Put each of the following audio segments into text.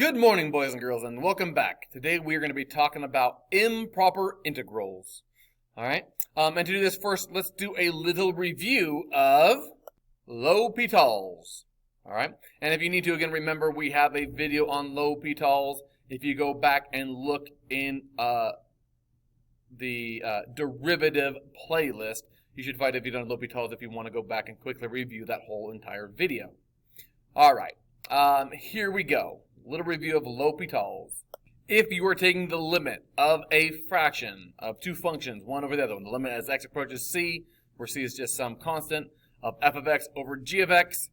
Good morning, boys and girls, and welcome back. Today we are going to be talking about improper integrals. Alright, and to do this first, let's do a little review of L'Hopital's. Alright, and if you need to, again, remember we have a video on L'Hopital's. If you go back and look in the derivative playlist, you should find a video on L'Hopital's if you want to go back and quickly review that whole entire video. Alright, here we go. Little review of L'Hopital's. If you are taking the limit of a fraction of two functions, one over the other one, the limit as x approaches c, where c is just some constant, of f of x over g of x,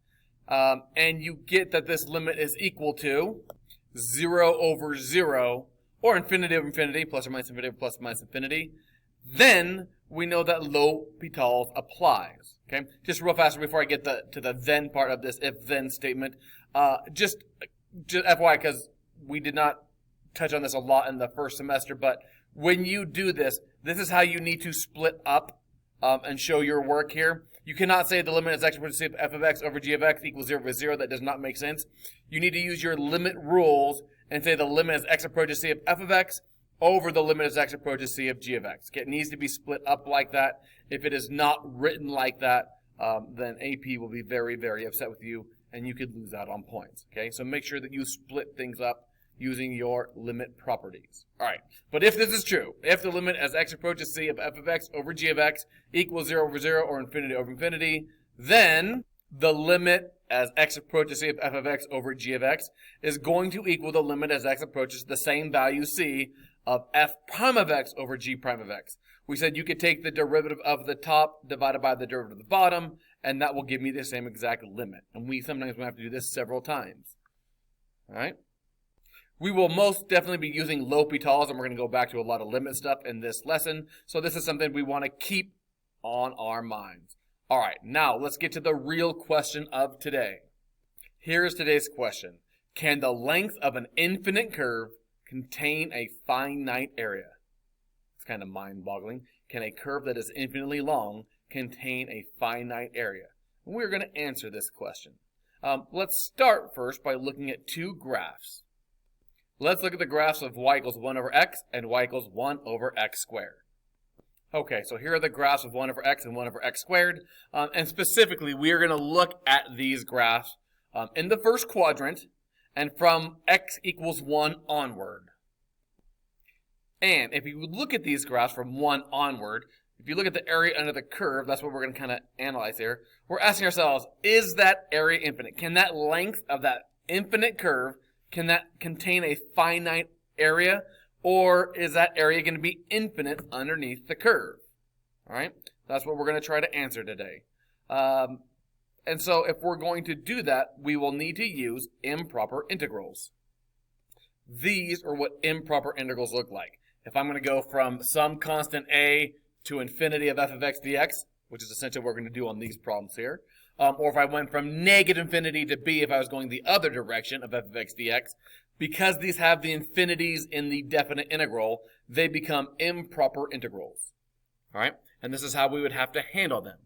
and you get that this limit is equal to 0 over 0, or infinity over infinity, plus or minus infinity over plus or minus infinity, then we know that L'Hopital's applies. Okay, just real fast before I get to the then part of this if-then statement, just FYI, because we did not touch on this a lot in the first semester, but when you do this, this is how you need to split up and show your work here. You cannot say the limit is x approaches c of f of x over g of x equals 0 over 0. That does not make sense. You need to use your limit rules and say the limit is x approaches c of f of x over the limit is x approaches c of g of x. Okay, it needs to be split up like that. If it is not written like that, then AP will be very, very upset with you, and you could lose out on points. Okay, so make sure that you split things up using your limit properties. All right, but if this is true, if the limit as x approaches c of f of x over g of x equals 0 over 0 or infinity over infinity, then the limit as x approaches c of f of x over g of x is going to equal the limit as x approaches the same value c of f prime of x over g prime of x. We said you could take the derivative of the top divided by the derivative of the bottom, and that will give me the same exact limit. And we sometimes have to do this several times. All right? We will most definitely be using L'Hopital's, and we're going to go back to a lot of limit stuff in this lesson. So this is something we want to keep on our minds. All right, now let's get to the real question of today. Here is today's question. Can the length of an infinite curve contain a finite area? It's kind of mind-boggling. Can a curve that is infinitely long contain a finite area? And we're going to answer this question. Let's start first by looking at two graphs. Let's look at the graphs of y equals 1 over x and y equals 1 over x squared. Okay, so here are the graphs of 1 over x and 1 over x squared. And specifically, we are going to look at these graphs in the first quadrant and from x equals 1 onward. And if you look at these graphs from 1 onward, if you look at the area under the curve, that's what we're going to kind of analyze here. We're asking ourselves, is that area infinite? Can that length of that infinite curve, can that contain a finite area? Or is that area going to be infinite underneath the curve? All right, that's what we're going to try to answer today. And so if we're going to do that, we will need to use improper integrals. These are what improper integrals look like. If I'm going to go from some constant a to infinity of f of x dx, which is essentially what we're going to do on these problems here, or if I went from negative infinity to b if I was going the other direction of f of x dx, because these have the infinities in the definite integral, they become improper integrals. All right, and this is how we would have to handle them.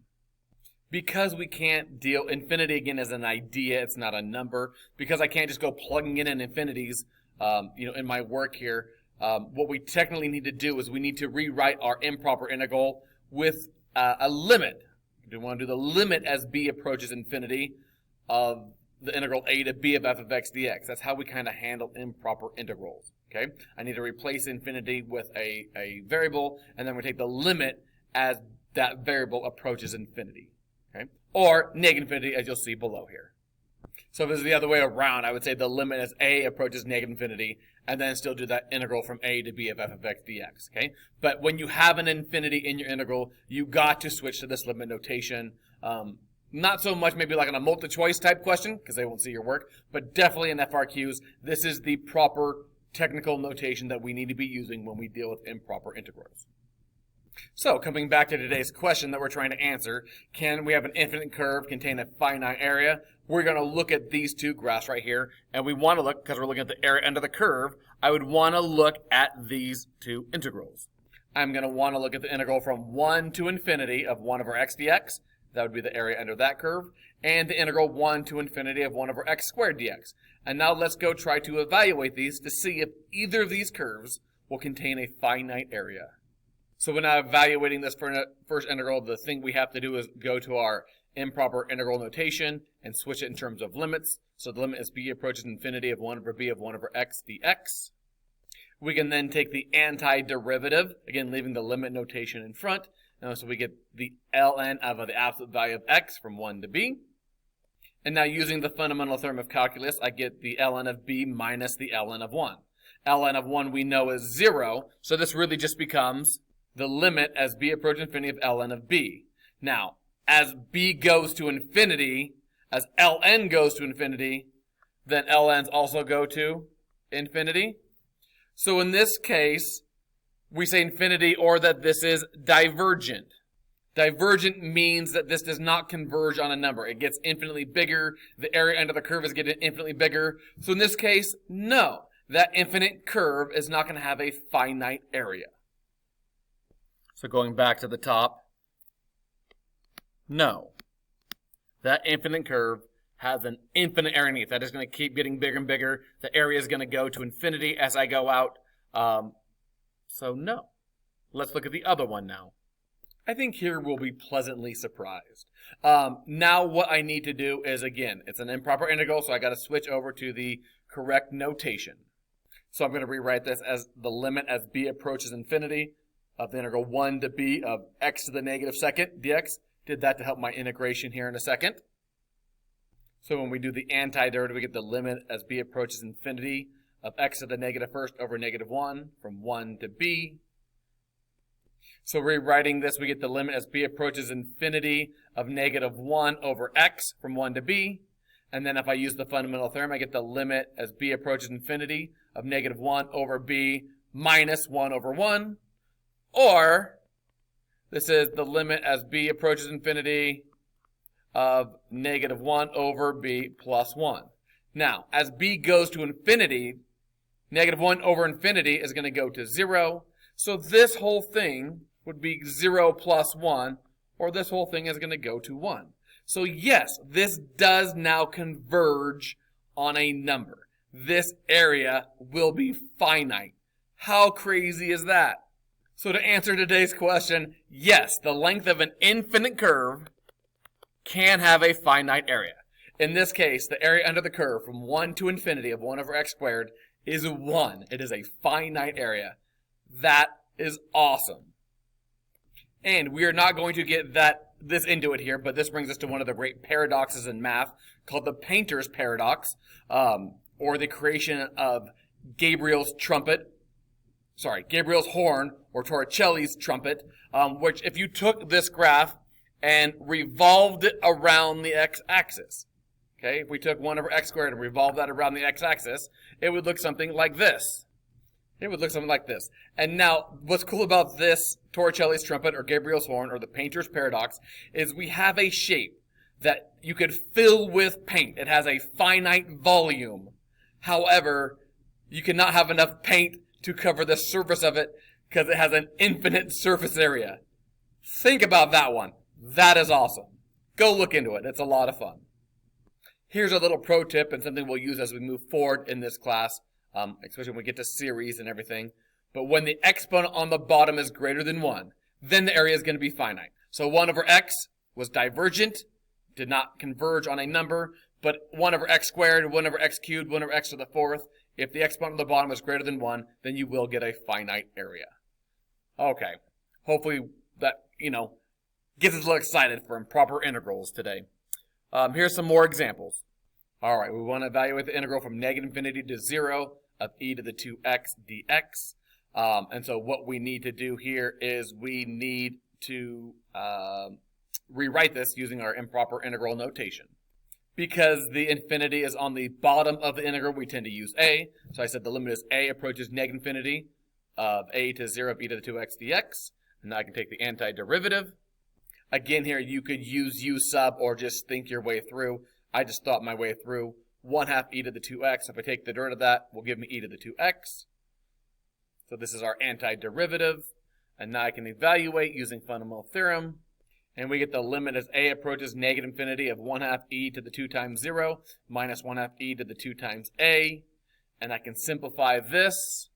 Because we can't deal infinity again as an idea, it's not a number, because I can't just go plugging in infinities in my work here, what we technically need to do is we need to rewrite our improper integral with a limit. We want to do the limit as b approaches infinity of the integral a to b of f of x dx. That's how we kind of handle improper integrals. Okay, I need to replace infinity with a variable, and then we take the limit as that variable approaches infinity. Okay, or negative infinity, as you'll see below here. So if this is the other way around, I would say the limit as a approaches negative infinity, and then still do that integral from a to b of f of x dx. Okay, but when you have an infinity in your integral, you got to switch to this limit notation. Not so much maybe like on a multi-choice type question, because they won't see your work, but definitely in FRQs, this is the proper technical notation that we need to be using when we deal with improper integrals. So, coming back to today's question that we're trying to answer, can we have an infinite curve contain a finite area? We're going to look at these two graphs right here, and we want to look, because we're looking at the area under the curve, I would want to look at these two integrals. I'm going to want to look at the integral from 1 to infinity of 1 over x dx. That would be the area under that curve. And the integral 1 to infinity of 1 over x squared dx. And now let's go try to evaluate these to see if either of these curves will contain a finite area. So when I'm evaluating this first integral, the thing we have to do is go to our improper integral notation and switch it in terms of limits. So the limit is b approaches infinity of 1 over b of 1 over x dx. We can then take the antiderivative, again leaving the limit notation in front. So we get the ln of the absolute value of x from 1 to b. And now using the fundamental theorem of calculus, I get the ln of b minus the ln of 1. Ln of 1 we know is 0, so this really just becomes the limit as b approaches infinity of ln of b. Now, as b goes to infinity, as ln goes to infinity, then ln's also go to infinity. So in this case, we say infinity or that this is divergent. Divergent means that this does not converge on a number. It gets infinitely bigger. The area under the curve is getting infinitely bigger. So in this case, no. That infinite curve is not going to have a finite area. So going back to the top, no. That infinite curve has an infinite area underneath. That is going to keep getting bigger and bigger. The area is going to go to infinity as I go out. So no. Let's look at the other one now. I think here we'll be pleasantly surprised. Now what I need to do is, again, it's an improper integral, so I got to switch over to the correct notation. So I'm going to rewrite this as the limit as b approaches infinity of the integral 1 to b of x to the negative second dx. Did that to help my integration here in a second. So when we do the antiderivative, we get the limit as b approaches infinity of x to the negative first over negative 1 from 1 to b. So rewriting this, we get the limit as b approaches infinity of negative 1 over x from 1 to b. And then if I use the fundamental theorem, I get the limit as b approaches infinity of negative 1 over b minus 1 over 1. Or this is the limit as b approaches infinity of negative 1 over b plus 1. Now, as b goes to infinity, negative 1 over infinity is going to go to 0. So this whole thing would be 0 plus 1, or this whole thing is going to go to 1. So yes, this does now converge on a number. This area will be finite. How crazy is that? So to answer today's question, yes, the length of an infinite curve can have a finite area. In this case, the area under the curve from 1 to infinity of 1 over x squared is 1. It is a finite area. That is awesome. And we are not going to get this into it here, but this brings us to one of the great paradoxes in math called the painter's paradox, or the creation of Gabriel's horn, or Torricelli's trumpet, which if you took this graph and revolved it around the x-axis, okay, if we took 1 over x squared and revolved that around the x-axis, it would look something like this. It would look something like this. And now, what's cool about this Torricelli's trumpet, or Gabriel's horn, or the painter's paradox, is we have a shape that you could fill with paint. It has a finite volume. However, you cannot have enough paint to cover the surface of it because it has an infinite surface area. Think about that one. That is awesome. Go look into it. It's a lot of fun. Here's a little pro tip and something we'll use as we move forward in this class, especially when we get to series and everything. But when the exponent on the bottom is greater than 1, then the area is going to be finite. So 1 over x was divergent, did not converge on a number, but 1 over x squared, 1 over x cubed, 1 over x to the fourth, if the exponent on the bottom is greater than 1, then you will get a finite area. Okay, hopefully that, gets us a little excited for improper integrals today. Here's some more examples. All right, we want to evaluate the integral from negative infinity to 0 of e to the 2x dx. And so what we need to do here is we need to rewrite this using our improper integral notation. Because the infinity is on the bottom of the integral, we tend to use a. So I said the limit is a approaches negative infinity of a to 0 of e to the 2x dx. And now I can take the antiderivative. Again here, you could use u sub or just think your way through. I just thought my way through. 1/2 e to the 2x. If I take the derivative of that, will give me e to the 2x. So this is our antiderivative. And now I can evaluate using fundamental theorem. And we get the limit as a approaches negative infinity of 1/2 e to the 2 times 0 minus 1/2 e to the 2 times a. And I can simplify this.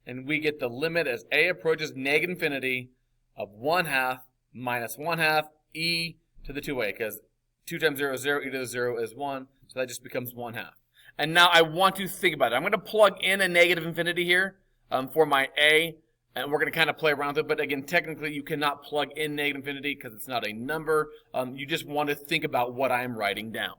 And we get the limit as a approaches negative infinity of 1/2 minus 1/2 e to the 2a. Because 2 times 0 is 0, e to the 0 is 1. So that just becomes 1/2. And now I want to think about it. I'm going to plug in a negative infinity here for my a. And we're going to kind of play around with it, but again, technically you cannot plug in negative infinity because it's not a number. You just want to think about what I'm writing down.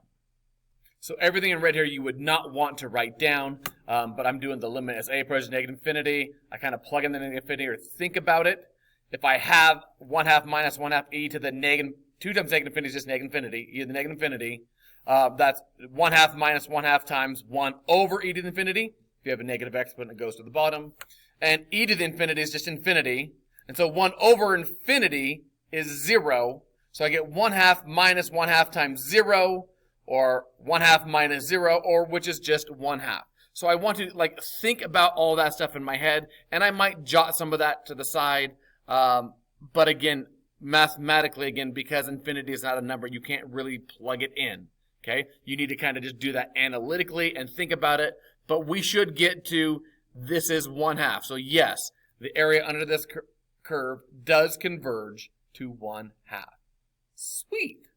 So everything in red here you would not want to write down, but I'm doing the limit as a approaches negative infinity. I kind of plug in the negative infinity or think about it. If I have 1/2 minus 1/2 e to the negative, 2 times negative infinity is just negative infinity, e to the negative infinity. That's 1/2 minus 1/2 times 1 over e to the infinity. If you have a negative exponent, it goes to the bottom. And e to the infinity is just infinity. And so 1 over infinity is 0. So I get 1/2 minus 1/2 times 0, or 1/2 minus 0, or which is just 1/2. So I want to think about all that stuff in my head, and I might jot some of that to the side. But again, mathematically, because infinity is not a number, you can't really plug it in. Okay? You need to kind of just do that analytically and think about it. But we should get to this is 1/2. So yes, the area under this curve does converge to 1/2. Sweet.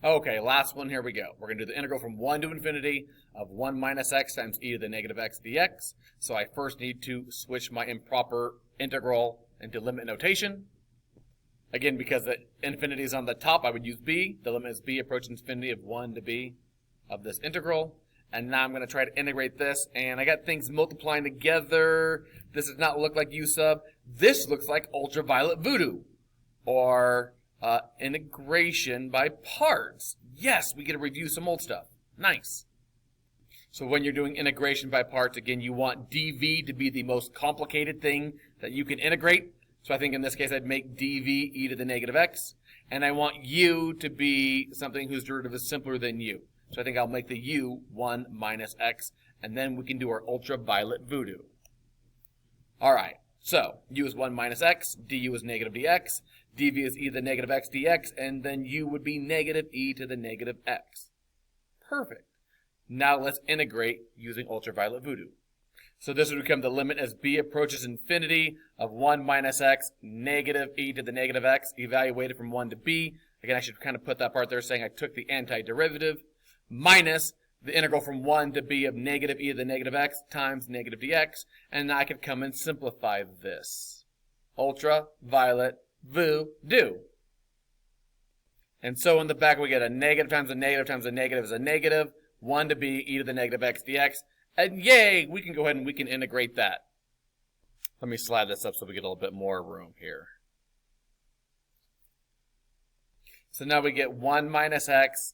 Okay, last one, here we go. We're going to do the integral from 1 to infinity of 1 minus x times e to the negative x dx. So I first need to switch my improper integral into limit notation. Again, because the infinity is on the top, I would use b. The limit is b approaching infinity of 1 to b of this integral. And now I'm going to try to integrate this, and I got things multiplying together. This does not look like U sub. This looks like ultraviolet voodoo, or integration by parts. Yes, we get to review some old stuff. Nice. So when you're doing integration by parts, again, you want dv to be the most complicated thing that you can integrate. So I think in this case, I'd make dv e to the negative x, and I want u to be something whose derivative is simpler than u. So I think I'll make the u 1 minus x, and then we can do our ultraviolet voodoo. All right, so u is 1 minus x, du is negative dx, dv is e to the negative x dx, and then u would be negative e to the negative x. Perfect. Now let's integrate using ultraviolet voodoo. So this would become the limit as b approaches infinity of 1 minus x, negative e to the negative x, evaluated from 1 to b. Again, I should kind of put that part there saying I took the antiderivative, minus the integral from 1 to b of negative e to the negative x times negative dx, and I could come and simplify this. Ultraviolet voodoo. And so in the back we get a negative times a negative times a negative is a negative, 1 to b e to the negative x dx, and yay, we can go ahead and we can integrate that. Let me slide this up so we get a little bit more room here. So now we get 1 minus x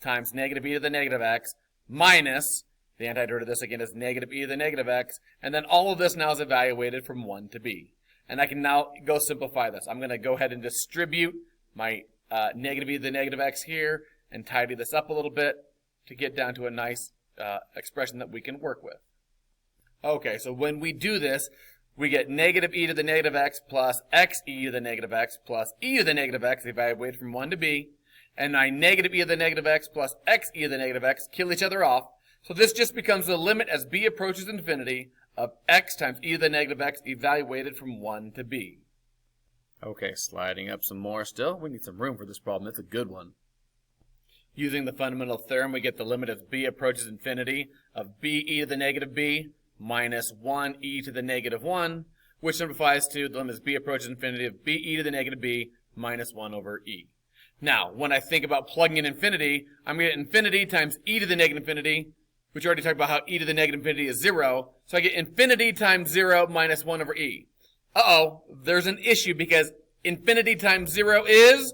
times negative e to the negative x minus, the antiderivative of this again is negative e to the negative x, and then all of this now is evaluated from 1 to b. And I can now go simplify this. I'm going to go ahead and distribute my negative e to the negative x here and tidy this up a little bit to get down to a nice expression that we can work with. Okay, so when we do this, we get negative e to the negative x plus x e to the negative x plus e to the negative x evaluated from 1 to b. And my negative e to the negative x plus x e to the negative x kill each other off. So this just becomes the limit as b approaches infinity of x times e to the negative x evaluated from 1 to b. Okay, sliding up some more still. We need some room for this problem. It's a good one. Using the fundamental theorem, we get the limit as b approaches infinity of b e to the negative b minus 1 e to the negative 1, which simplifies to the limit as b approaches infinity of b e to the negative b minus 1 over e. Now, when I think about plugging in infinity, I'm going to get infinity times e to the negative infinity, which we already talked about how e to the negative infinity is 0. So I get infinity times 0 minus 1 over e. Uh-oh, there's an issue because infinity times 0 is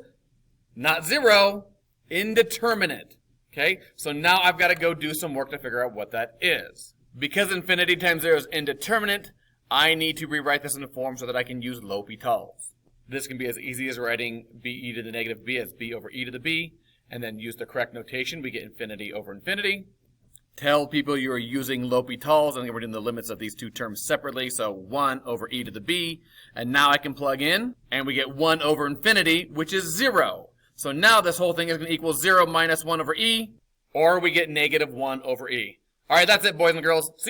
not 0, indeterminate. Okay, so now I've got to go do some work to figure out what that is. Because infinity times 0 is indeterminate, I need to rewrite this in a form so that I can use L'Hopital's. This can be as easy as writing b e to the negative b as b over e to the b, and then use the correct notation. We get infinity over infinity. Tell people you are using L'Hopital's. I think we're doing the limits of these two terms separately. So 1 over e to the b. And now I can plug in, and we get 1 over infinity, which is 0. So now this whole thing is going to equal 0 minus 1 over e, or we get negative 1 over e. All right, that's it, boys and girls.